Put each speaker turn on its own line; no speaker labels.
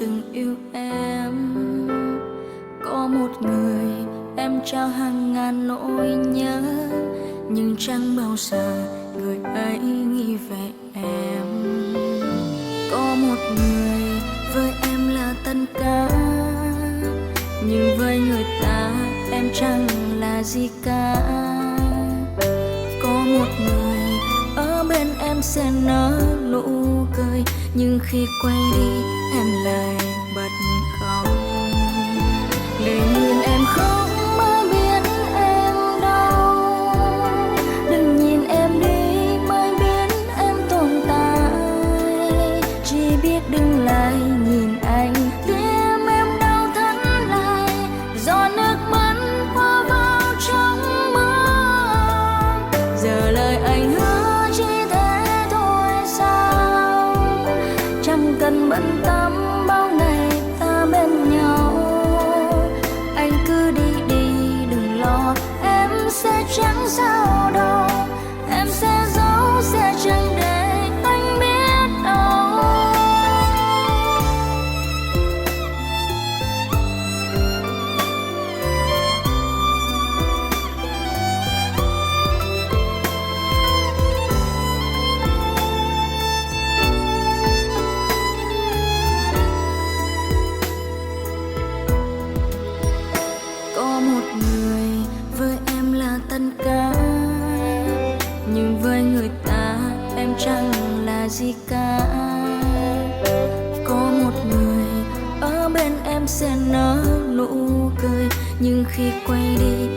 từng yêu em. Có một người em trao hàng ngàn nỗi nhớ, nhưng chẳng bao giờ người ấy nghĩ về em. Có một người với em là tất cả, nhưng với người ta em chẳng là gì cả. Có một người ở bên em sẽ nở nụ cười, nhưng khi quay đi em lại bật khóc. Để nhìn em khóc mới biết em đau, đừng nhìn em đi mới biết em tồn tại. Chỉ biết đừng lại nhìn anh, tim em đau thắt lại, giọt nước mắt hòa vào trong mưa. Giờ lời anh hứa chỉ thế thôi sao? Chẳng cần bận tâm bao ngày ta bên nhau. Anh cứ đi đi đừng lo, em sẽ chẳng sao đâu. Em sẽ giấu, sẽ chẳng để anh biết đâu. Có một người với em là tất cả, nhưng với người ta em chẳng là gì cả. Có một người ở bên em sẽ nở nụ cười, nhưng khi quay đi